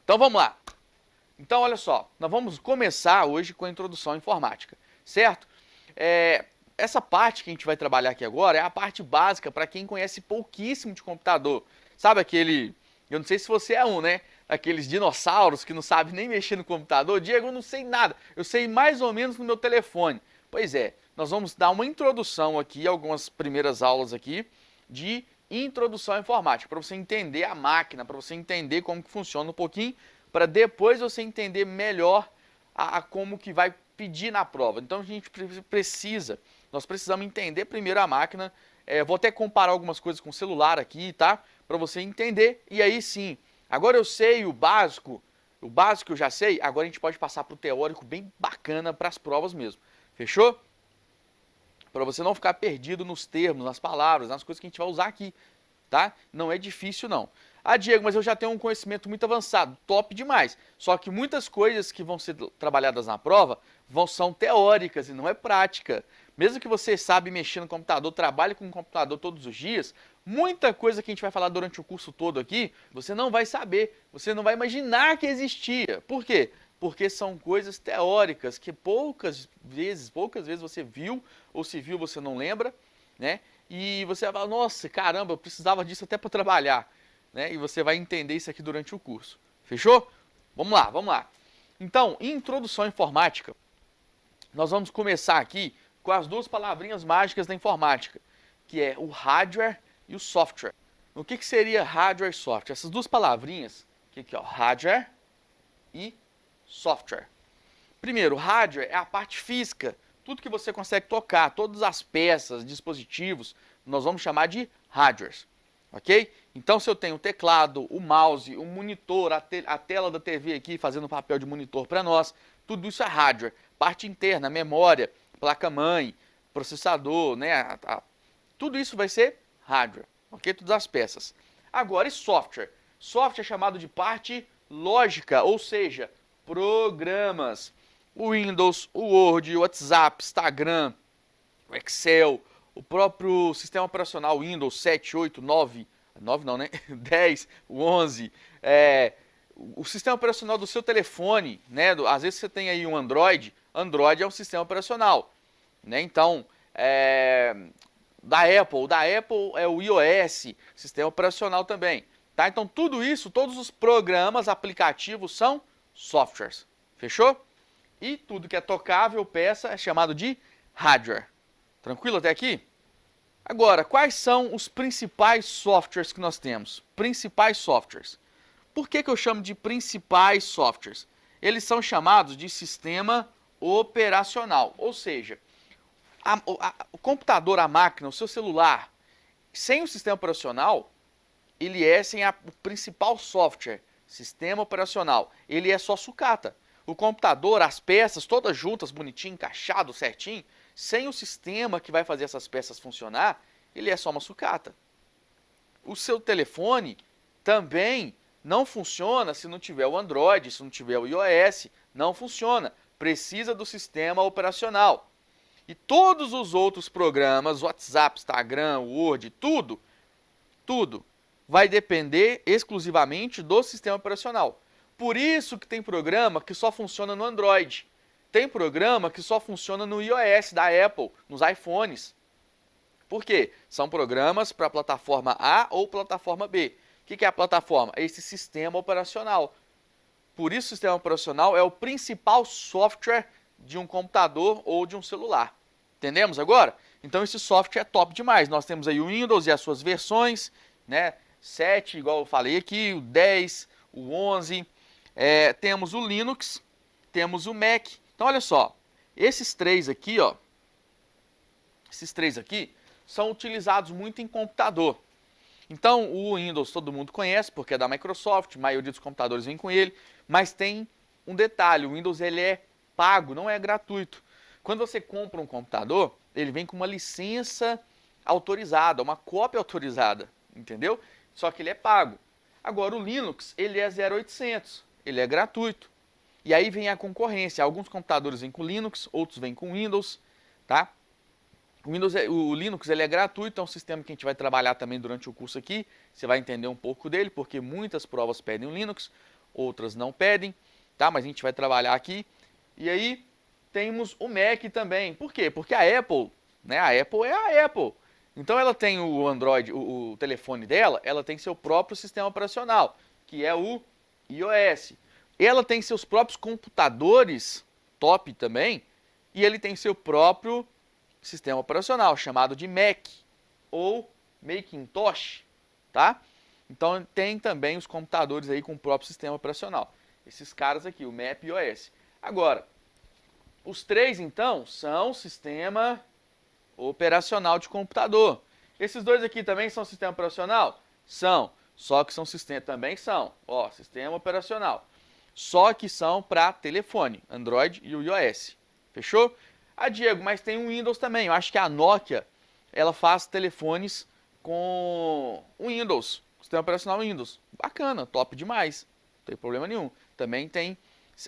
Então vamos lá. Então olha só, nós vamos começar hoje com a introdução à informática, certo? Essa parte que a gente vai trabalhar aqui agora é a parte básica para quem conhece pouquíssimo de computador. Sabe aquele, eu não sei se você é um, né? Aqueles dinossauros que não sabem nem mexer no computador. Diego, eu não sei nada, eu sei mais ou menos no meu telefone. Pois é, nós vamos dar uma introdução aqui, algumas primeiras aulas aqui de introdução à informática, para você entender a máquina, para você entender como que funciona um pouquinho, para depois você entender melhor a como que vai pedir na prova. Então a gente nós precisamos entender primeiro a máquina. Vou até comparar algumas coisas com o celular aqui, tá? Para você entender, e aí sim, agora eu sei o básico eu já sei, agora a gente pode passar para o teórico bem bacana para as provas mesmo. Fechou? Para você não ficar perdido nos termos, nas palavras, nas coisas que a gente vai usar aqui, tá? Não é difícil não. Ah, Diego, mas eu já tenho um conhecimento muito avançado, top demais. Só que muitas coisas que vão ser trabalhadas na prova são teóricas e não é prática. Mesmo que você sabe mexer no computador, trabalhe com o computador todos os dias, muita coisa que a gente vai falar durante o curso todo aqui, você não vai saber, você não vai imaginar que existia. Por quê? Porque são coisas teóricas que poucas vezes você viu, ou se viu você não lembra, né? E você vai falar, nossa, caramba, eu precisava disso até para trabalhar, né? E você vai entender isso aqui durante o curso. Fechou? Vamos lá, vamos lá. Então, introdução à informática, nós vamos começar aqui com as duas palavrinhas mágicas da informática, que é o hardware e o software. O que seria hardware e software? Essas duas palavrinhas, que é o hardware e software. Primeiro, hardware é a parte física, tudo que você consegue tocar, todas as peças, dispositivos, nós vamos chamar de hardwares, ok? Então, se eu tenho o teclado, o mouse, o monitor, a tela da TV aqui fazendo papel de monitor para nós, tudo isso é hardware. Parte interna, memória, placa-mãe, processador, né? Tudo isso vai ser hardware, ok? Todas as peças. Agora, e software? Software é chamado de parte lógica, ou seja, programas. O Windows, o Word, o WhatsApp, Instagram, o Excel, o próprio sistema operacional Windows 7, 8, 9, 9 não, né? 10, o 11, o sistema operacional do seu telefone, né? Às vezes você tem aí um Android, Android é um sistema operacional, né? Então, da Apple é o iOS, sistema operacional também, tá? Então tudo isso, todos os programas, aplicativos são softwares, fechou? E tudo que é tocável, peça, é chamado de hardware. Tranquilo até aqui? Agora, quais são os principais softwares que nós temos? Principais softwares. Por que eu chamo de principais softwares? Eles são chamados de sistema operacional. Ou seja, o computador, a máquina, o seu celular, sem o sistema operacional, ele é sem o principal software, sistema operacional. Ele é só sucata. O computador, as peças todas juntas, bonitinho, encaixado, certinho, sem o sistema que vai fazer essas peças funcionar, ele é só uma sucata. O seu telefone também não funciona se não tiver o Android, se não tiver o iOS, não funciona. Precisa do sistema operacional. E todos os outros programas, WhatsApp, Instagram, Word, tudo vai depender exclusivamente do sistema operacional. Por isso que tem programa que só funciona no Android. Tem programa que só funciona no iOS da Apple, nos iPhones. Por quê? São programas para plataforma A ou plataforma B. O que é a plataforma? É esse sistema operacional. Por isso o sistema operacional é o principal software de um computador ou de um celular. Entendemos agora? Então esse software é top demais. Nós temos aí o Windows e as suas versões, né? 7, igual eu falei aqui, o 10, o 11... temos o Linux, temos o Mac. Então, olha só, esses três aqui são utilizados muito em computador. Então, o Windows todo mundo conhece, porque é da Microsoft, a maioria dos computadores vem com ele, mas tem um detalhe, o Windows ele é pago, não é gratuito. Quando você compra um computador, ele vem com uma licença autorizada, uma cópia autorizada, entendeu? Só que ele é pago. Agora, o Linux, ele é 0800. Ele é gratuito. E aí vem a concorrência. Alguns computadores vêm com Linux, outros vêm com Windows, tá? O Linux ele é gratuito, é um sistema que a gente vai trabalhar também durante o curso aqui. Você vai entender um pouco dele, porque muitas provas pedem o Linux. outras não pedem, tá? Mas a gente vai trabalhar aqui. E aí temos o Mac também. Por quê? Porque a Apple, né? A Apple é a Apple. Então ela tem o Android, o telefone dela, ela tem seu próprio sistema operacional, que é o iOS. Ela tem seus próprios computadores top também, e ele tem seu próprio sistema operacional, chamado de Mac ou Macintosh, tá? Então tem também os computadores aí com o próprio sistema operacional. Esses caras aqui, o Mac e o iOS. Agora, os três então são sistema operacional de computador. Esses dois aqui também são sistema operacional? São, só que são sistema também são, ó, sistema operacional. Só que são para telefone, Android e o iOS. Fechou? Ah, Diego, mas tem um Windows também. Eu acho que a Nokia, ela faz telefones com o Windows, sistema operacional Windows. Bacana, top demais. Não tem problema nenhum. Também tem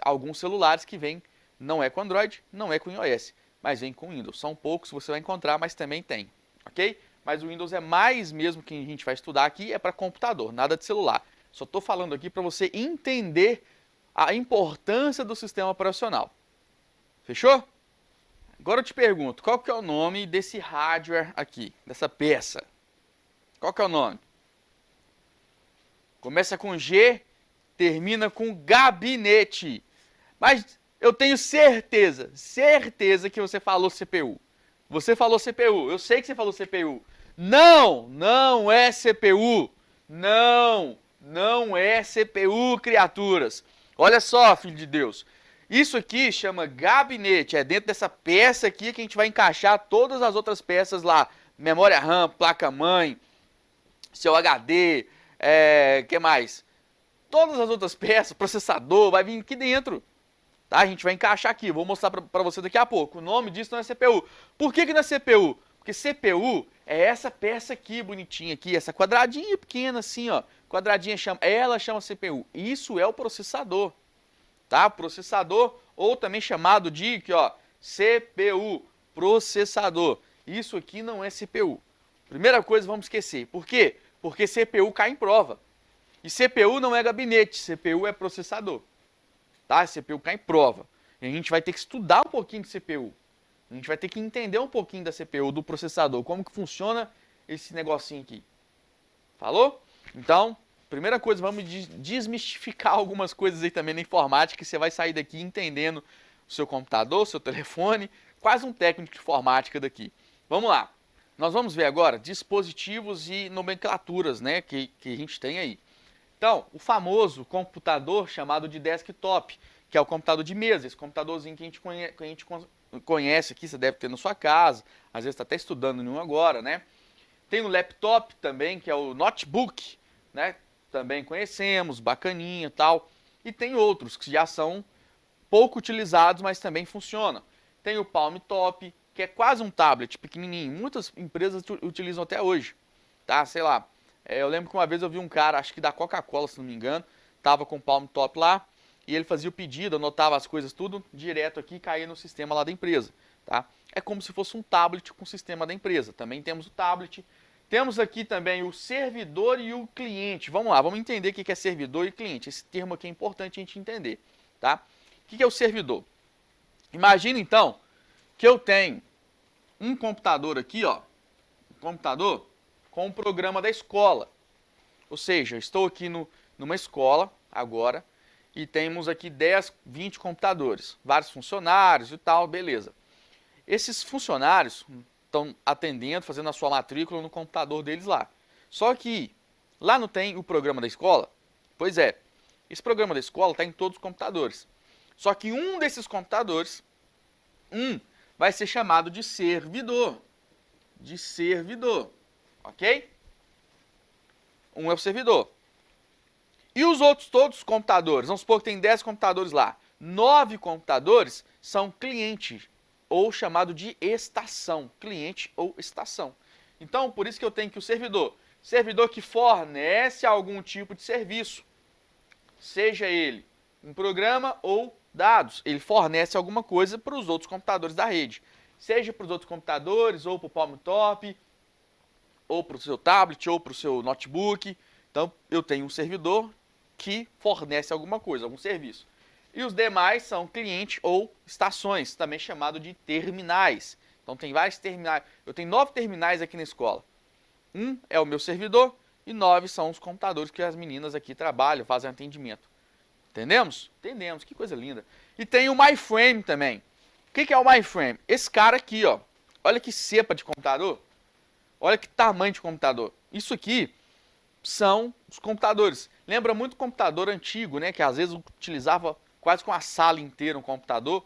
alguns celulares que vêm, não é com Android, não é com iOS, mas vem com Windows. São poucos, você vai encontrar, mas também tem, ok? Mas o Windows é mais mesmo que a gente vai estudar aqui, é para computador, nada de celular. Só estou falando aqui para você entender a importância do sistema operacional. Fechou? Agora eu te pergunto, qual que é o nome desse hardware aqui, dessa peça? Qual que é o nome? Começa com G, termina com gabinete. Mas eu tenho certeza que você falou CPU. Você falou CPU, eu sei que você falou CPU. Não, não é CPU. Não, não é CPU, criaturas. Olha só, filho de Deus. Isso aqui chama gabinete. É dentro dessa peça aqui que a gente vai encaixar todas as outras peças lá. Memória RAM, placa-mãe, seu HD, que mais? Todas as outras peças, processador, vai vir aqui dentro. Tá? A gente vai encaixar aqui, vou mostrar para você daqui a pouco. O nome disso não é CPU. Por que não é CPU? Porque CPU é essa peça aqui, bonitinha aqui, essa quadradinha pequena assim, ó. Quadradinha ela chama CPU. Isso é o processador. Tá? Processador, ou também chamado de aqui, ó, CPU, processador. Isso aqui não é CPU. Primeira coisa, vamos esquecer. Por quê? Porque CPU cai em prova. E CPU não é gabinete, CPU é processador. Tá? CPU cai em prova. E a gente vai ter que estudar um pouquinho de CPU. A gente vai ter que entender um pouquinho da CPU, do processador, como que funciona esse negocinho aqui. Falou? Então, primeira coisa, vamos desmistificar algumas coisas aí também na informática, que você vai sair daqui entendendo o seu computador, o seu telefone, quase um técnico de informática daqui. Vamos lá. Nós vamos ver agora dispositivos e nomenclaturas, né, que a gente tem aí. Então, o famoso computador chamado de desktop, que é o computador de mesa, esse computadorzinho que a gente conhece aqui, você deve ter na sua casa, às vezes está até estudando em um agora, né? Tem o laptop também, que é o notebook, né? Também conhecemos, bacaninha e tal. E tem outros que já são pouco utilizados, mas também funcionam. Tem o Palm Top, que é quase um tablet pequenininho. Muitas empresas utilizam até hoje, tá? Sei lá. Eu lembro que uma vez eu vi um cara, acho que da Coca-Cola, se não me engano, tava com o Palm Top lá, e ele fazia o pedido, anotava as coisas tudo direto aqui e caía no sistema lá da empresa, tá? É como se fosse um tablet com o sistema da empresa. Também temos o tablet. Temos aqui também o servidor e o cliente. Vamos lá, vamos entender o que é servidor e cliente. Esse termo aqui é importante a gente entender, tá? O que é o servidor? Imagina então que eu tenho um computador aqui, ó, um computador com um programa da escola. Ou seja, estou aqui numa escola agora e temos aqui 10, 20 computadores, vários funcionários e tal, beleza. Esses funcionários estão atendendo, fazendo a sua matrícula no computador deles lá. Só que lá não tem o programa da escola? Pois é, esse programa da escola está em todos os computadores. Só que um desses computadores, vai ser chamado de servidor. Ok? Um é o servidor. E os outros todos os computadores? Vamos supor que tem 10 computadores lá. 9 computadores são cliente, ou chamado de estação. Cliente ou estação. Então, por isso que eu tenho que o servidor. Servidor que fornece algum tipo de serviço. Seja ele um programa ou dados. Ele fornece alguma coisa para os outros computadores da rede. Seja para os outros computadores, ou para o Palm Top, ou para o seu tablet, ou para o seu notebook. Então, eu tenho um servidor que fornece alguma coisa, algum serviço. E os demais são cliente ou estações, também chamado de terminais. Então tem vários terminais. Eu tenho 9 terminais aqui na escola. Um é o meu servidor e 9 são os computadores que as meninas aqui trabalham, fazem atendimento. Entendemos? Entendemos, que coisa linda. E tem o MyFrame também. O que é o MyFrame? Esse cara aqui, ó. Olha que cepa de computador. Olha que tamanho de computador. Isso aqui são os computadores. Lembra muito computador antigo, né? Que às vezes utilizava quase com a sala inteira um computador.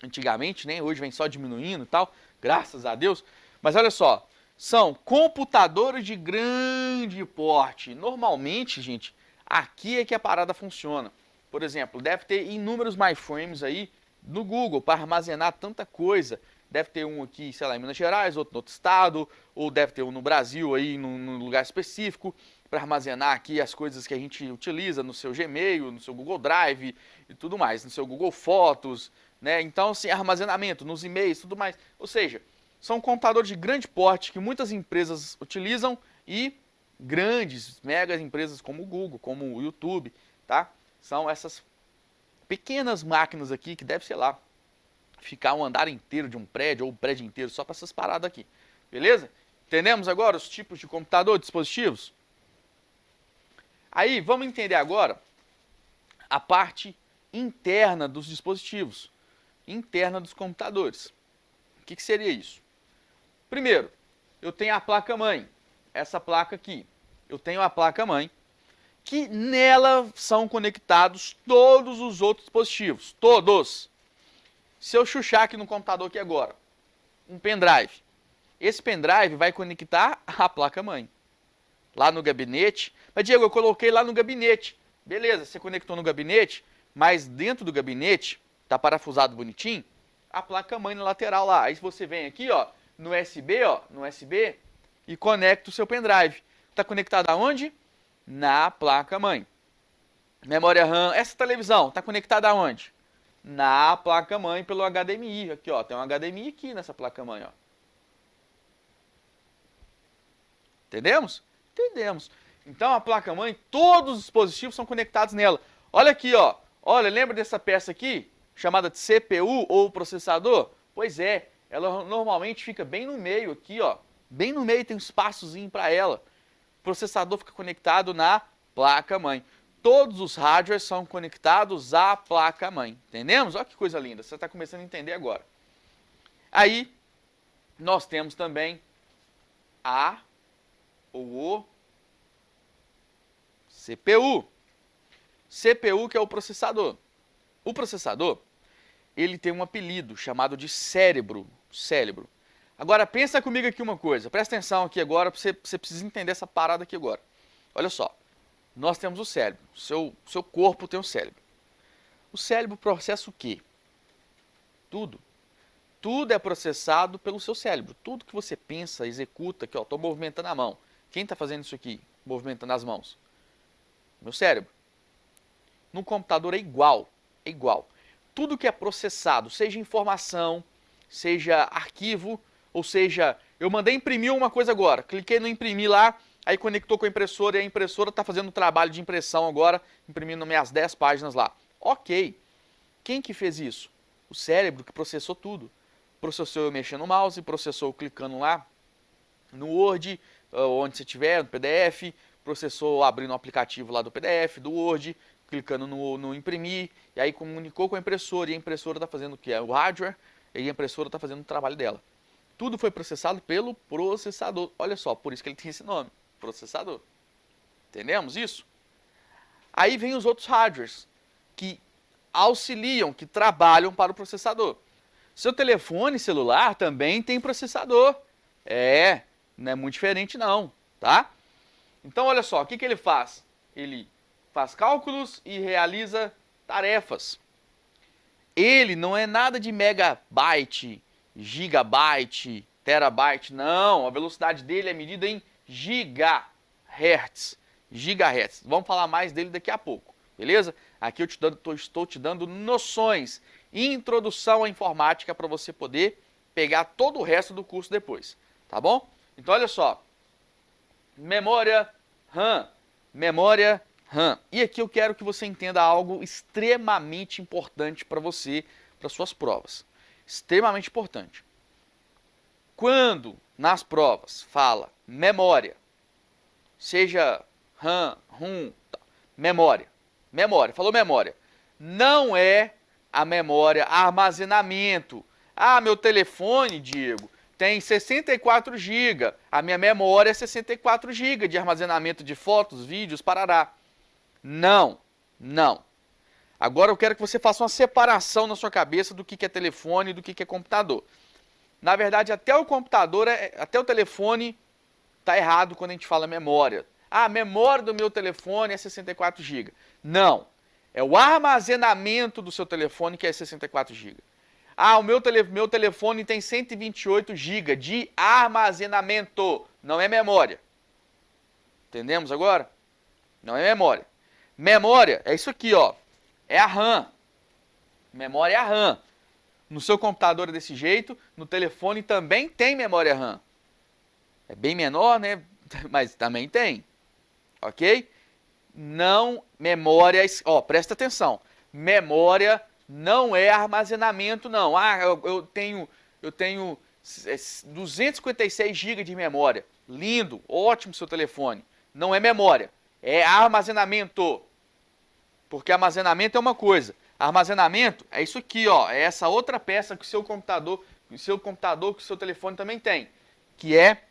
Antigamente, né? Hoje vem só diminuindo e tal. Graças a Deus. Mas olha só. São computadores de grande porte. Normalmente, gente, aqui é que a parada funciona. Por exemplo, deve ter inúmeros MyFrames aí no Google para armazenar tanta coisa. Deve ter um aqui, sei lá, em Minas Gerais, outro no outro estado, ou deve ter um no Brasil aí, num lugar específico, para armazenar aqui as coisas que a gente utiliza no seu Gmail, no seu Google Drive e tudo mais, no seu Google Fotos, né? Então, assim, armazenamento nos e-mails, tudo mais. Ou seja, são computadores de grande porte que muitas empresas utilizam e grandes, megas empresas como o Google, como o YouTube, tá? São essas pequenas máquinas aqui que deve, sei lá, ficar um andar inteiro de um prédio ou um prédio inteiro só para essas paradas aqui. Beleza? Entendemos agora os tipos de computador, dispositivos? Aí, vamos entender agora a parte interna dos dispositivos, interna dos computadores. O que seria isso? Primeiro, eu tenho a placa-mãe, essa placa aqui. Eu tenho a placa-mãe, que nela são conectados todos os outros dispositivos, todos. Se eu chuchar aqui no computador aqui agora, um pendrive, esse pendrive vai conectar a placa-mãe. Lá no gabinete, mas Diego, eu coloquei lá no gabinete. Beleza, você conectou no gabinete, mas dentro do gabinete, tá parafusado bonitinho, a placa-mãe na lateral lá. Aí você vem aqui, ó, no USB, e conecta o seu pendrive. Está conectado aonde? Na placa-mãe. Memória RAM, essa televisão, está conectada aonde? Na placa-mãe pelo HDMI. Aqui, ó, tem um HDMI aqui nessa placa-mãe, ó. Entendemos? Entendemos. Então a placa-mãe, todos os dispositivos são conectados nela. Olha aqui, ó. Olha, lembra dessa peça aqui, chamada de CPU ou processador? Pois é, ela normalmente fica bem no meio aqui, ó. Bem no meio tem um espaçozinho para ela. O processador fica conectado na placa-mãe. Todos os hardwares são conectados à placa-mãe. Entendemos? Olha que coisa linda. Você está começando a entender agora. Aí, nós temos também a ou o CPU. CPU que é o processador. O processador, ele tem um apelido chamado de cérebro. Cérebro. Agora, pensa comigo aqui uma coisa. Presta atenção aqui agora, você precisa entender essa parada aqui agora. Olha só. Nós temos o cérebro. Seu corpo tem o cérebro. O cérebro processa o quê? Tudo. Tudo é processado pelo seu cérebro. Tudo que você pensa, executa, aqui, ó, estou movimentando a mão. Quem está fazendo isso aqui, movimentando as mãos? Meu cérebro. No computador é igual. É igual. Tudo que é processado, seja informação, seja arquivo, ou seja, eu mandei imprimir uma coisa agora, cliquei no imprimir lá, aí conectou com a impressora e a impressora está fazendo o trabalho de impressão agora, imprimindo minhas 10 páginas lá. Ok. Quem que fez isso? O cérebro que processou tudo. Processou eu mexendo no mouse, processou eu clicando lá no Word, onde você estiver, no PDF, processou abrindo o aplicativo lá do PDF, do Word, clicando no imprimir, e aí comunicou com a impressora, e a impressora está fazendo o que? O hardware, e a impressora está fazendo o trabalho dela. Tudo foi processado pelo processador. Olha só, por isso que ele tem esse nome, processador. Entendemos isso? Aí vem os outros hardwares, que auxiliam, que trabalham para o processador. Seu telefone celular também tem processador. Não é muito diferente não, tá? Então, olha só, o que ele faz? Ele faz cálculos e realiza tarefas. Ele não é nada de megabyte, gigabyte, terabyte, não. A velocidade dele é medida em gigahertz. Gigahertz. Vamos falar mais dele daqui a pouco, beleza? Aqui eu estou te dando noções, introdução à informática para você poder pegar todo o resto do curso depois, tá bom? Então, olha só. Memória RAM, memória RAM. E aqui eu quero que você entenda algo extremamente importante para você, para suas provas. Extremamente importante. Quando nas provas fala memória, seja RAM, ROM, memória, falou memória, não é a memória armazenamento. Ah, meu telefone, Diego, tem 64 GB. A minha memória é 64 GB de armazenamento de fotos, vídeos, parará. Não, não. Agora eu quero que você faça uma separação na sua cabeça do que é telefone e do que é computador. Na verdade, até o computador, até o telefone está errado quando a gente fala memória. Ah, a memória do meu telefone é 64 GB. Não. É o armazenamento do seu telefone que é 64 GB. Ah, o meu telefone tem 128 GB de armazenamento. Não é memória. Entendemos agora? Não é memória. Memória é isso aqui, ó. É a RAM. Memória é a RAM. No seu computador é desse jeito, no telefone também tem memória RAM. É bem menor, né? Mas também tem. Ok? Não, memória, ó, presta atenção. Memória não é armazenamento, não. Ah, eu tenho 256 GB de memória. Lindo, ótimo seu telefone. Não é memória, é armazenamento. Porque armazenamento é uma coisa. Armazenamento é isso aqui, ó. É essa outra peça que o seu computador, que o seu telefone também tem, que é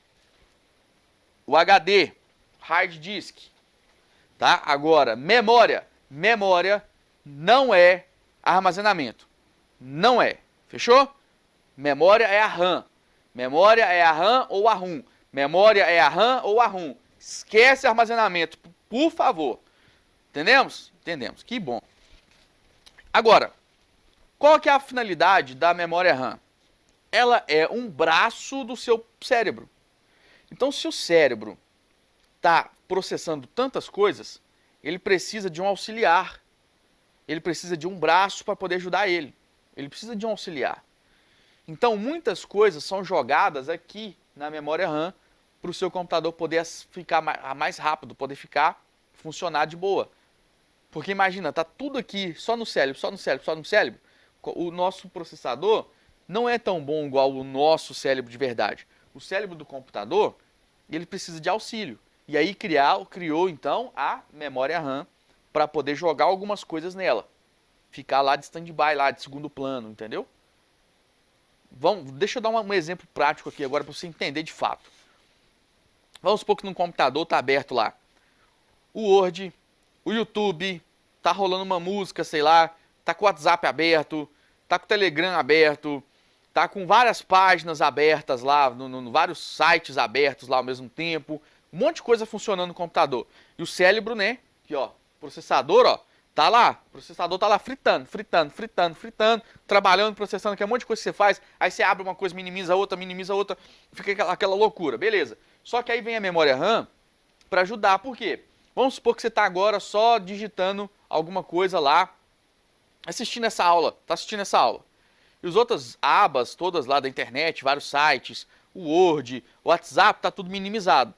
o HD, hard disk. Tá? Agora, memória. Memória não é armazenamento. Não é. Fechou? Memória é a RAM. Memória é a RAM ou a ROM. Memória é a RAM ou a ROM. Esquece armazenamento, por favor. Entendemos? Entendemos. Que bom. Agora, qual que é a finalidade da memória RAM? Ela é um braço do seu cérebro. Então, se o cérebro está processando tantas coisas, ele precisa de um auxiliar. Ele precisa de um braço para poder ajudar ele. Ele precisa de um auxiliar. Então, muitas coisas são jogadas aqui na memória RAM para o seu computador poder ficar mais rápido, poder funcionar de boa. Porque imagina, tá tudo aqui só no cérebro, só no cérebro, só no cérebro. O nosso processador não é tão bom igual o nosso cérebro de verdade. O cérebro do computador, ele precisa de auxílio. E aí criou então a memória RAM para poder jogar algumas coisas nela. Ficar lá de stand-by, lá de segundo plano, entendeu? Deixa eu dar um exemplo prático aqui agora para você entender de fato. Vamos supor que no computador está aberto lá o Word, o YouTube, tá rolando uma música, sei lá, tá com o WhatsApp aberto, tá com o Telegram aberto, tá com várias páginas abertas lá, vários sites abertos lá ao mesmo tempo, um monte de coisa funcionando no computador. E o cérebro, né, aqui ó, processador, ó, tá lá, o processador tá lá fritando, trabalhando, processando, que é um monte de coisa que você faz, aí você abre uma coisa, minimiza outra, fica aquela loucura, beleza. Só que aí vem a memória RAM para ajudar, por quê? Vamos supor que você está agora só digitando alguma coisa lá, assistindo essa aula, E as outras abas todas lá da internet, vários sites, o Word, o WhatsApp, está tudo minimizado.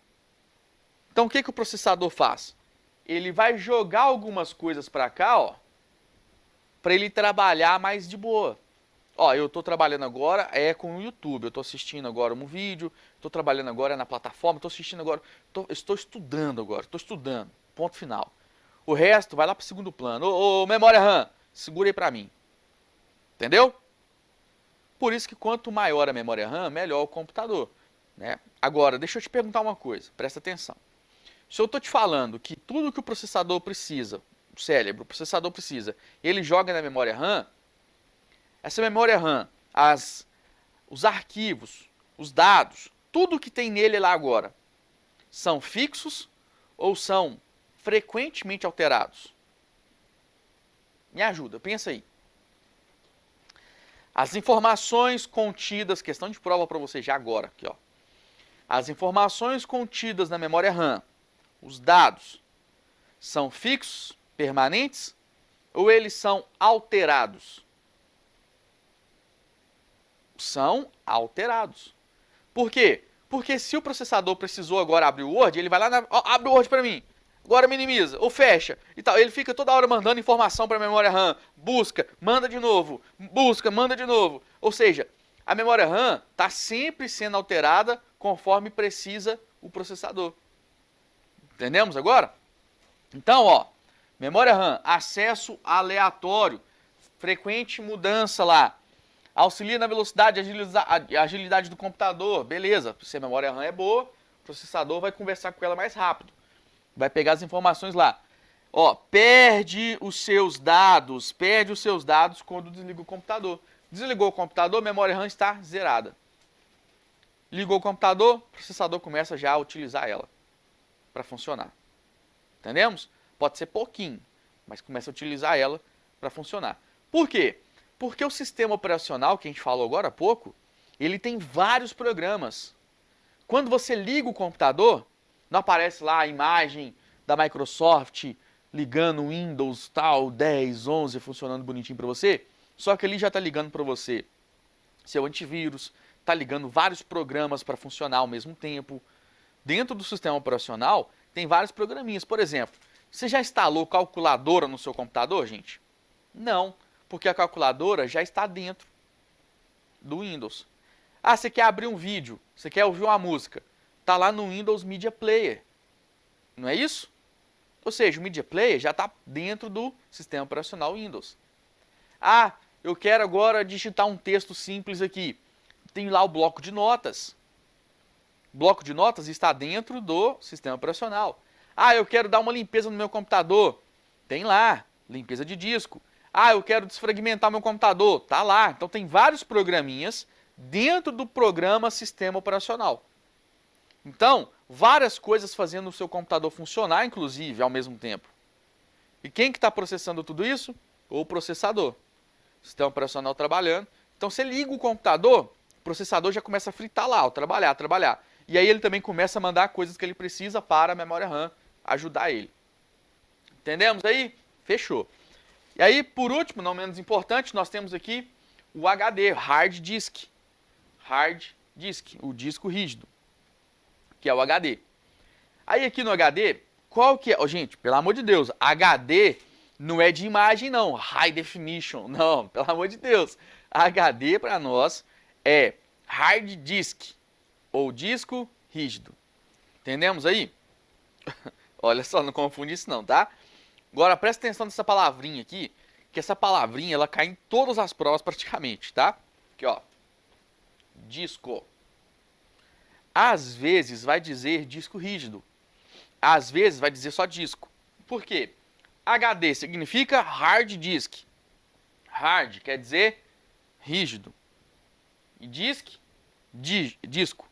Então o que o processador faz? Ele vai jogar algumas coisas para cá, ó, para ele trabalhar mais de boa. Ó, eu estou trabalhando agora com o YouTube, eu estou assistindo agora um vídeo, estou trabalhando agora na plataforma, estou assistindo agora, estou estudando agora, ponto final. O resto vai lá para o segundo plano. Ô, memória RAM, segura aí para mim. Entendeu? Por isso que quanto maior a memória RAM, melhor o computador. Né? Agora, deixa eu te perguntar uma coisa, presta atenção. Se eu estou te falando que tudo que o processador precisa, o cérebro, o processador precisa, ele joga na memória RAM, essa memória RAM, os arquivos, os dados, tudo que tem nele lá agora, são fixos ou são frequentemente alterados? Me ajuda, pensa aí. As informações contidas, questão de prova para você já agora, aqui ó. As informações contidas na memória RAM, os dados, são fixos, permanentes, ou eles são alterados? São alterados. Por quê? Porque se o processador precisou agora abrir o Word, ele vai lá, abre o Word para mim. agora minimiza, ou fecha, e tal. Ele fica toda hora mandando informação para a memória RAM, busca, manda de novo, busca, manda de novo. Ou seja, a memória RAM está sempre sendo alterada conforme precisa o processador. Entendemos agora? Então, ó, memória RAM, acesso aleatório, frequente mudança lá, auxilia na velocidade e agilidade do computador, beleza, se a memória RAM é boa, o processador vai conversar com ela mais rápido, vai pegar as informações lá. Ó, perde os seus dados quando desliga o computador. Desligou o computador, a memória RAM está zerada. Ligou o computador, o processador começa já a utilizar ela para funcionar. Entendemos? Pode ser pouquinho, mas começa a utilizar ela para funcionar. Por quê? Porque o sistema operacional, que a gente falou agora há pouco, ele tem vários programas. Quando você liga o computador, não aparece lá a imagem da Microsoft ligando o Windows tal, 10, 11, funcionando bonitinho para você. Só que ele já está ligando para você seu antivírus, está ligando vários programas para funcionar ao mesmo tempo. Dentro do sistema operacional, tem vários programinhas. Por exemplo, você já instalou calculadora no seu computador, gente? Não, porque a calculadora já está dentro do Windows. Ah, você quer abrir um vídeo, você quer ouvir uma música, está lá no Windows Media Player. Não é isso? Ou seja, o Media Player já está dentro do sistema operacional Windows. Ah, eu quero agora digitar um texto simples aqui. Tem lá o bloco de notas. O bloco de notas está dentro do sistema operacional. Ah, eu quero dar uma limpeza no meu computador. Tem lá, limpeza de disco. Ah, eu quero desfragmentar meu computador. Tá lá. Então tem vários programinhas dentro do programa sistema operacional. Então, várias coisas fazendo o seu computador funcionar, inclusive, ao mesmo tempo. E quem que está processando tudo isso? O processador. Sistema operacional trabalhando. Então, você liga o computador, o processador já começa a fritar lá, trabalhar. E aí ele também começa a mandar coisas que ele precisa para a memória RAM ajudar ele. Entendemos aí? Fechou. E aí, por último, não menos importante, nós temos aqui o HD, Hard Disk. Hard Disk, o disco rígido, que é o HD. Aí aqui no HD, qual que é? Oh, gente, pelo amor de Deus, HD não é de imagem não, High Definition, não, pelo amor de Deus. HD para nós é Hard Disk, ou disco rígido. Entendemos aí? Olha só, não confunde isso não, tá? Agora presta atenção nessa palavrinha aqui, que essa palavrinha ela cai em todas as provas praticamente, tá? Aqui ó, disco. Às vezes vai dizer disco rígido, às vezes vai dizer só disco. Por quê? HD significa hard disk. Hard quer dizer rígido. E disk, disco.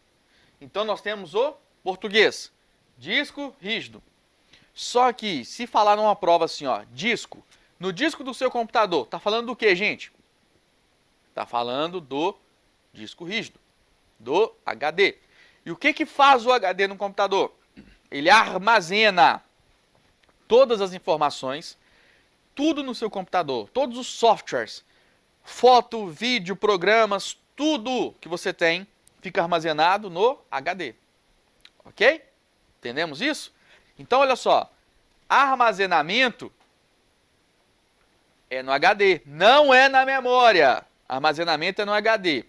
Então nós temos o português, disco rígido. Só que se falar numa prova assim, ó, disco, no disco do seu computador, tá falando do que, gente? Tá falando do disco rígido, do HD. E o que faz o HD no computador? Ele armazena todas as informações, tudo no seu computador, todos os softwares, foto, vídeo, programas, tudo que você tem fica armazenado no HD. Ok? Entendemos isso? Então, olha só, armazenamento é no HD, não é na memória. Armazenamento é no HD.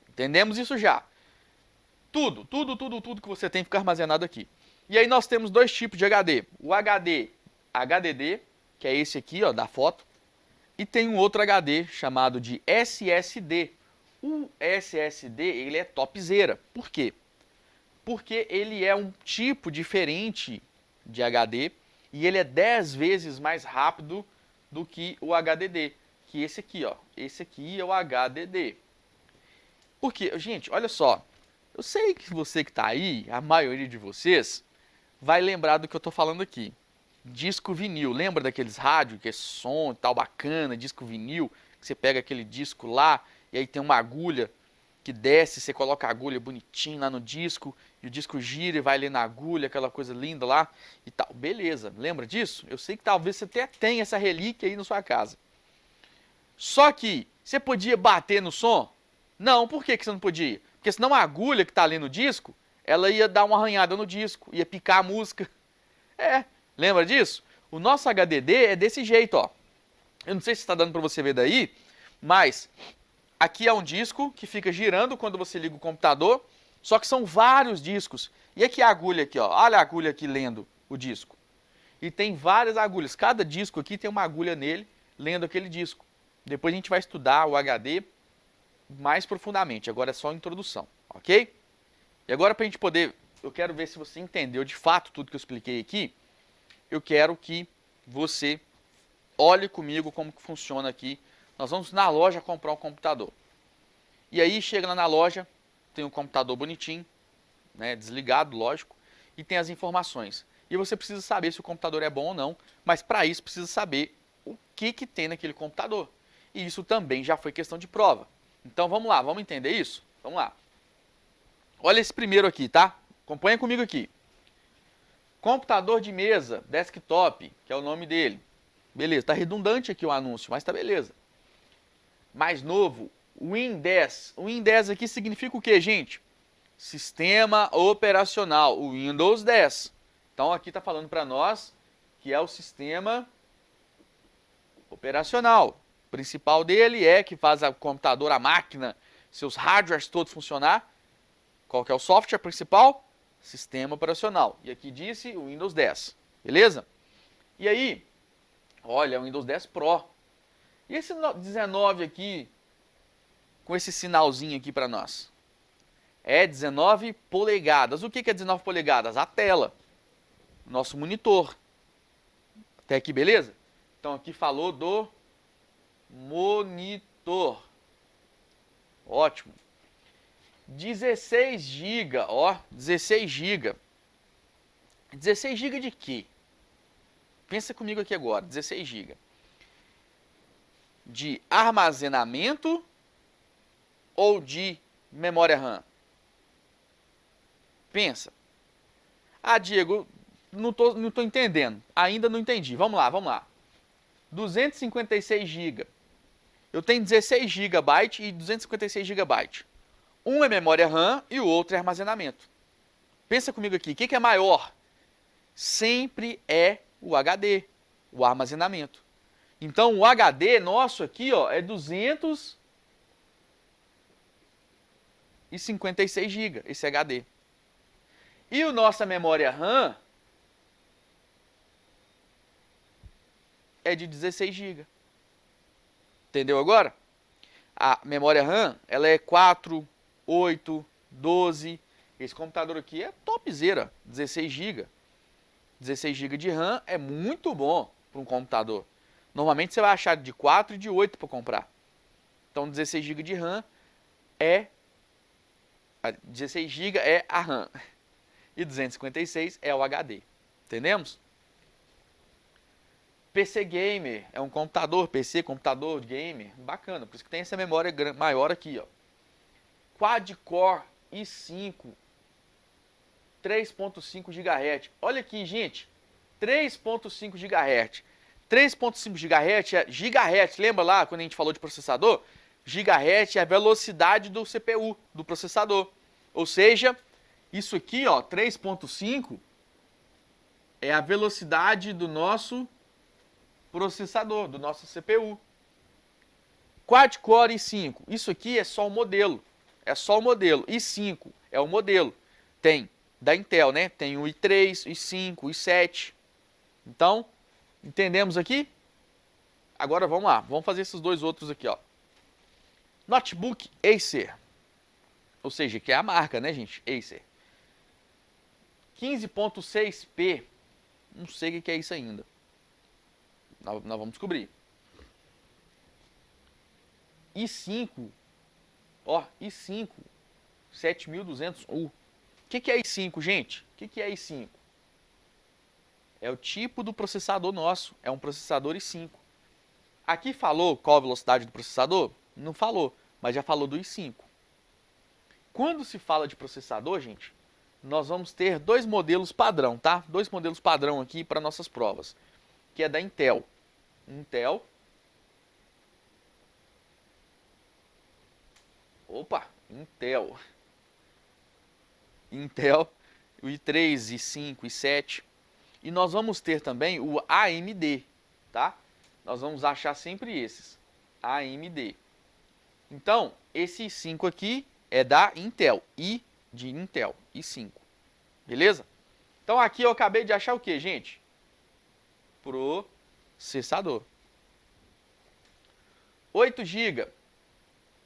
Entendemos isso já. Tudo que você tem fica armazenado aqui. E aí nós temos dois tipos de HD. O HD HDD, que é esse aqui, ó, da foto. E tem um outro HD chamado de SSD. O SSD, ele é topzera. Por quê? Porque ele é um tipo diferente de HD e ele é 10 vezes mais rápido do que o HDD, que esse aqui, ó. Esse aqui é o HDD. Porque, gente, olha só, eu sei que você que está aí, a maioria de vocês, vai lembrar do que eu estou falando aqui. Disco vinil, lembra daqueles rádios que é som e tal, bacana, disco vinil, que você pega aquele disco lá e aí tem uma agulha que desce, você coloca a agulha bonitinho lá no disco e o disco gira e vai ali na agulha, aquela coisa linda lá e tal. Beleza, lembra disso? Eu sei que talvez você até tenha essa relíquia aí na sua casa. Só que você podia bater no som? Não, por que você não podia? Porque senão a agulha que está ali no disco, ela ia dar uma arranhada no disco, ia picar a música. É, Lembra disso? O nosso HDD é desse jeito, ó. Eu não sei se está dando para você ver daí, mas aqui é um disco que fica girando quando você liga o computador, só que são vários discos. E aqui a agulha aqui, ó. Olha a agulha aqui lendo o disco. E tem várias agulhas. Cada disco aqui tem uma agulha nele, lendo aquele disco. Depois a gente vai estudar o HD mais profundamente. Agora é só a introdução, ok? E agora para a gente poder... Eu quero ver se você entendeu de fato tudo que eu expliquei aqui. Eu quero que você olhe comigo como que funciona aqui. Nós vamos na loja comprar um computador. E aí chega lá na loja, tem um computador bonitinho, né, desligado, lógico, e tem as informações. E você precisa saber se o computador é bom ou não, mas para isso precisa saber o que tem naquele computador. E isso também já foi questão de prova. Então vamos lá, vamos entender isso? Vamos lá. Olha esse primeiro aqui, tá? Acompanha comigo aqui. Computador de mesa, desktop, que é o nome dele. Beleza, tá redundante aqui o anúncio, mas tá beleza. Mais novo, Win 10. O Win 10 aqui significa o que, gente? Sistema operacional, o Windows 10. Então aqui está falando para nós que é o sistema operacional. O principal dele é que faz o computador, a máquina, seus hardwares todos funcionar. Qual que é o software principal? Sistema operacional. E aqui disse o Windows 10. Beleza? E aí, olha, o Windows 10 Pro. E esse 19 aqui, com esse sinalzinho aqui para nós? É 19 polegadas. O que é 19 polegadas? A tela. Nosso monitor. Até aqui, beleza? Então aqui falou do monitor. Ótimo. 16 GB, ó, 16 GB. 16 GB de quê? Pensa comigo aqui agora, 16 GB. De armazenamento ou de memória RAM? Pensa. Ah, Diego, não tô entendendo. Ainda não entendi. Vamos lá. 256 GB. Eu tenho 16 GB e 256 GB. Um é memória RAM e o outro é armazenamento. Pensa comigo aqui, o que é maior? Sempre é o HD, o armazenamento. Então o HD nosso aqui, ó, é 256 GB, esse HD. E a nossa memória RAM é de 16 GB. Entendeu agora? A memória RAM, ela é 4, 8, 12. Esse computador aqui é topzera, 16 GB. 16 GB de RAM é muito bom para um computador. Normalmente você vai achar de 4 e de 8 para comprar. Então 16 GB de RAM é... 16 GB é a RAM. E 256 é o HD. Entendemos? PC Gamer é um computador, PC, computador, gamer, bacana. Por isso que tem essa memória maior aqui, ó. Quad-core i5, 3.5 GHz. Olha aqui, gente, 3.5 GHz. 3.5 GHz é gigahertz. Lembra lá quando a gente falou de processador? Gigahertz é a velocidade do CPU, do processador. Ou seja, isso aqui, ó, 3.5 é a velocidade do nosso processador, do nosso CPU. Quad-core i5, isso aqui é só o modelo. É só o modelo. i5 é o modelo. Tem da Intel, né? Tem o i3, o i5, o i7. Então, entendemos aqui? Agora vamos lá, vamos fazer esses dois outros aqui, ó. Notebook Acer. Ou seja, que é a marca, né, gente? Acer. 15.6p. Não sei o que é isso ainda. Nós vamos descobrir. i5. Ó, i5. 7200U. O que é i5, gente? O que é i5? É o tipo do processador nosso. É um processador i5. Aqui falou qual a velocidade do processador? Não falou, mas já falou do i5. Quando se fala de processador, gente, nós vamos ter dois modelos padrão, tá? Dois modelos padrão aqui para nossas provas, que é da Intel. Intel. Opa, Intel. Intel, o i3, i5, i7. E nós vamos ter também o AMD, tá? Nós vamos achar sempre esses, AMD. Então, esse i5 aqui é da Intel, I de Intel, i5, beleza? Então aqui eu acabei de achar o que, gente? Processador. 8 GB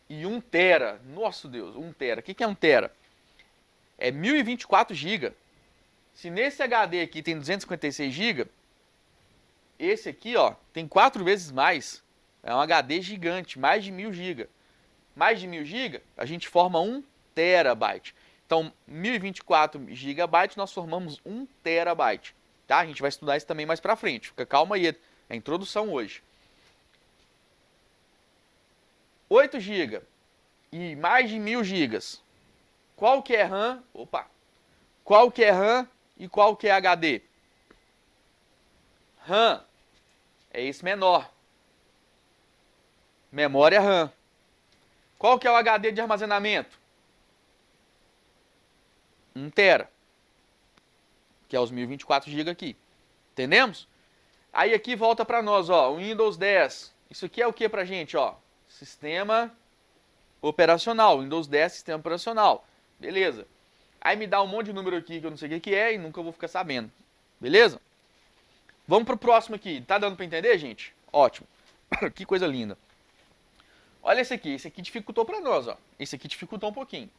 e 1 tera. Nossa Deus, 1 tera. O que é 1 tera? É 1024 GB. Se nesse HD aqui tem 256 GB, esse aqui, ó, tem 4 vezes mais. É um HD gigante, mais de 1000 GB. Mais de 1000 GB, a gente forma 1 terabyte. Então, 1024 GB, nós formamos 1 terabyte. Tá? A gente vai estudar isso também mais pra frente. Fica calma aí, é a introdução hoje. 8 GB e mais de 1000 GB. Qual que é RAM? Opa! Qual que é RAM e qual que é HD? RAM é esse menor. Memória RAM. Qual que é o HD de armazenamento? 1 tera. Que é os 1024 GB aqui. Entendemos? Aí aqui volta para nós, ó, o Windows 10. Isso aqui é o que pra gente, ó? Sistema operacional. Windows 10, sistema operacional. Beleza. Aí me dá um monte de número aqui que eu não sei o que é e nunca vou ficar sabendo. Beleza? Vamos pro próximo aqui. Tá dando para entender, gente? Ótimo. Que coisa linda. Olha esse aqui. Esse aqui dificultou para nós, ó. Esse aqui dificultou um pouquinho.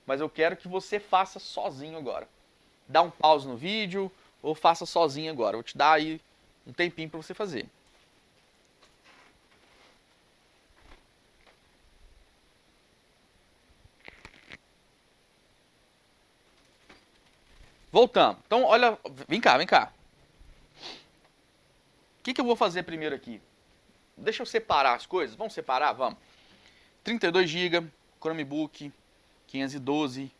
Mas eu quero que você faça sozinho agora. Dá um pause no vídeo ou faça sozinho agora. Vou te dar aí um tempinho para você fazer. Voltamos. Então, olha, vem cá, vem cá. O que eu vou fazer primeiro aqui? Deixa eu separar as coisas. Vamos separar? Vamos. 32 GB, Chromebook, 512.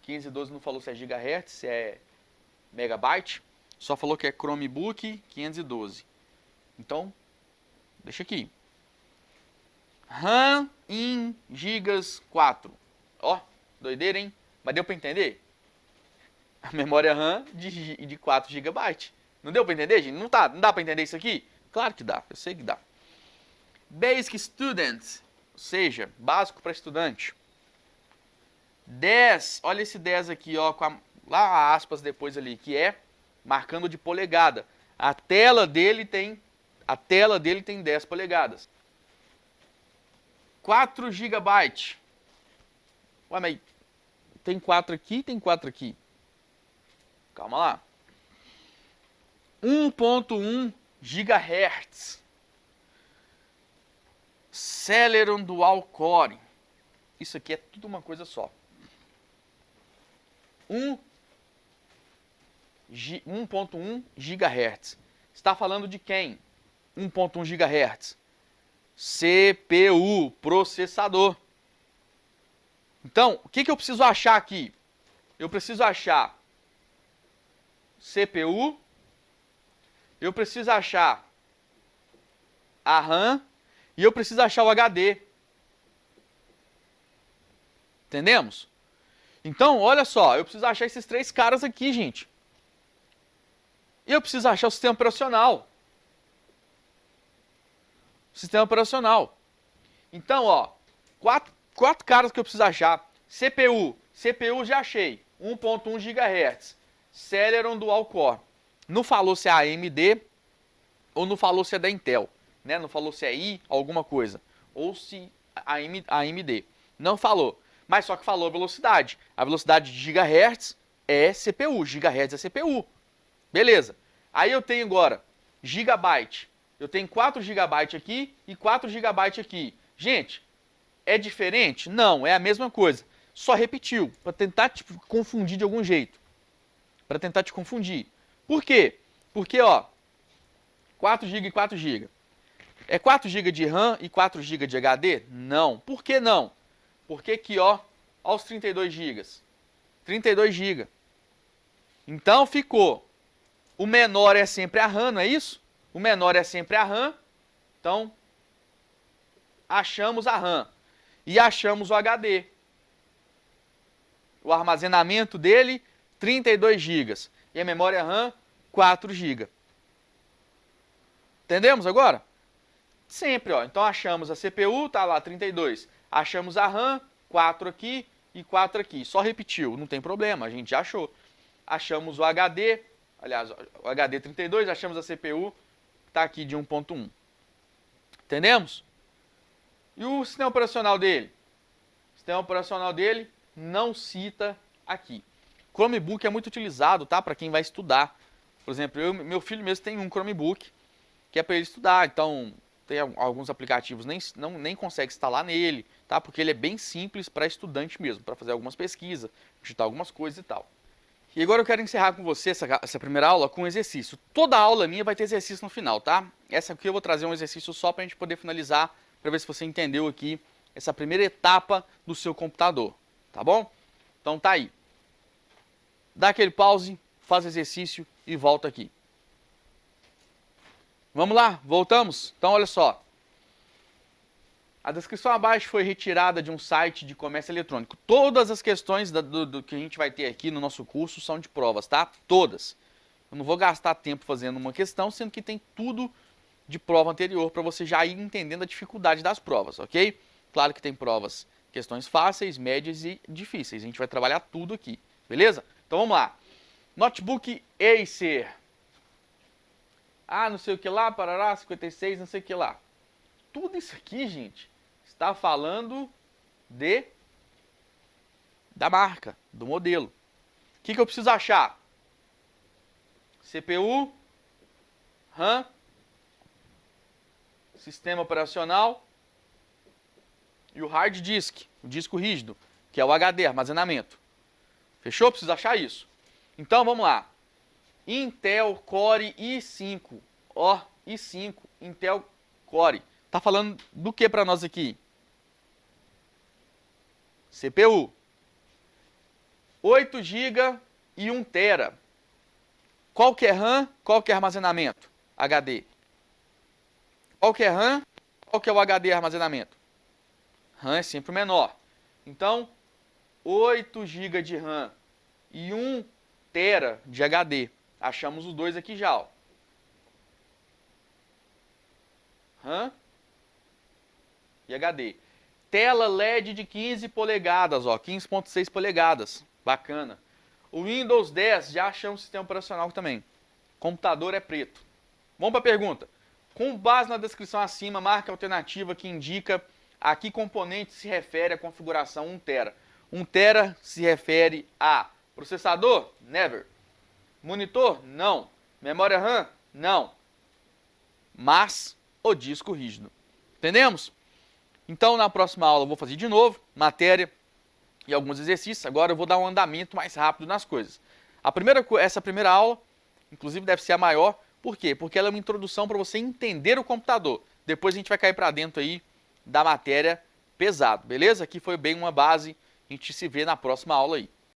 512 não falou se é gigahertz, se é megabyte. Só falou que é Chromebook 512. Então, deixa aqui. RAM em gigas 4. Ó, doideira, hein? Mas deu para entender? A memória RAM de 4 GB. Não deu para entender, gente? Não dá para entender isso aqui? Claro que dá, eu sei que dá. Basic Student, ou seja, básico para estudante. 10, olha esse 10 aqui, ó, com lá aspas depois ali, que é marcando de polegada. A tela dele tem 10 polegadas. 4 GB. Ué, mas tem 4 aqui, tem 4 aqui. Calma lá. 1.1 GHz. Celeron Dual Core. Isso aqui é tudo uma coisa só. 1.1 GHz. Está falando de quem? 1.1 GHz. CPU, processador. Então, o que eu preciso achar aqui? Eu preciso achar CPU, eu preciso achar a RAM e eu preciso achar o HD. Entendemos? Então, olha só, eu preciso achar esses 3 caras aqui, gente. E eu preciso achar o sistema operacional. Sistema operacional. Então, ó, 4 caras que eu preciso achar. CPU já achei, 1.1 GHz. Celeron Dual Core. Não falou se é AMD ou não falou se é da Intel, né? Não falou se é i alguma coisa ou se AMD. Não falou, mas só que falou a velocidade. A velocidade de gigahertz é CPU, gigahertz é CPU. Beleza. Aí eu tenho agora gigabyte. Eu tenho 4 GB aqui e 4 GB aqui. Gente, é diferente? Não, é a mesma coisa. Só repetiu, para tentar te confundir de algum jeito. Para tentar te confundir. Por quê? Porque, ó, 4 GB e 4 GB. É 4 GB de RAM e 4 GB de HD? Não. Por que não? Porque aqui, ó os 32 GB. 32 GB. Então ficou. O menor é sempre a RAM, não é isso? O menor é sempre a RAM. Então, achamos a RAM. E achamos o HD. O armazenamento dele, 32 GB. E a memória RAM, 4 GB. Entendemos agora? Sempre, ó. Então achamos a CPU, tá lá 32. Achamos a RAM, 4 aqui e 4 aqui. Só repetiu, não tem problema, a gente já achou. Achamos o HD, aliás, o HD 32, achamos a CPU, tá aqui de 1.1. Entendemos? E o sistema operacional dele? O sistema operacional dele não cita aqui. Chromebook é muito utilizado, tá? Para quem vai estudar. Por exemplo, meu filho mesmo tem um Chromebook que é para ele estudar. Então, tem alguns aplicativos nem consegue instalar nele, tá? Porque ele é bem simples para estudante mesmo, para fazer algumas pesquisas, digitar algumas coisas e tal. E agora eu quero encerrar com você essa primeira aula com um exercício. Toda aula minha vai ter exercício no final, tá? Essa aqui eu vou trazer um exercício só para a gente poder finalizar, para ver se você entendeu aqui essa primeira etapa do seu computador, tá bom? Então tá aí. Dá aquele pause, faz exercício e volta aqui. Vamos lá, voltamos? Então olha só. A descrição abaixo foi retirada de um site de comércio eletrônico. Todas as questões do que a gente vai ter aqui no nosso curso são de provas, tá? Todas. Eu não vou gastar tempo fazendo uma questão, sendo que tem tudo de prova anterior para você já ir entendendo a dificuldade das provas, ok? Claro que tem provas, questões fáceis, médias e difíceis. A gente vai trabalhar tudo aqui, beleza? Então vamos lá. Notebook Acer. Ah, não sei o que lá, parará, 56, não sei o que lá. Tudo isso aqui, gente, está falando da marca, do modelo. O que eu preciso achar? CPU, RAM, sistema operacional e o hard disk, o disco rígido, que é o HD, armazenamento. Fechou? Preciso achar isso. Então, vamos lá. Intel Core i5. Ó, i5, Intel Core. Tá falando do que para nós aqui? CPU. 8 GB e 1 TB. Qual que é RAM? Qual que é armazenamento? HD. Qual que é RAM? Qual que é o HD armazenamento? RAM é sempre o menor. Então, 8 GB de RAM e 1 TB de HD. Achamos os dois aqui já, ó. RAM e HD. Tela LED de 15 polegadas, ó, 15.6 polegadas. Bacana. O Windows 10 já achamos sistema operacional também. Computador é preto. Vamos para a pergunta. Com base na descrição acima, marque a alternativa que indica a que componente se refere a configuração 1 TB. 1 TB se refere a processador? Never. Monitor? Não. Memória RAM? Não. Mas o disco rígido. Entendemos? Então, na próxima aula eu vou fazer de novo, matéria e alguns exercícios. Agora eu vou dar um andamento mais rápido nas coisas. Essa primeira aula, inclusive, deve ser a maior. Por quê? Porque ela é uma introdução para você entender o computador. Depois a gente vai cair para dentro aí da matéria pesado, beleza? Aqui foi bem uma base. A gente se vê na próxima aula aí.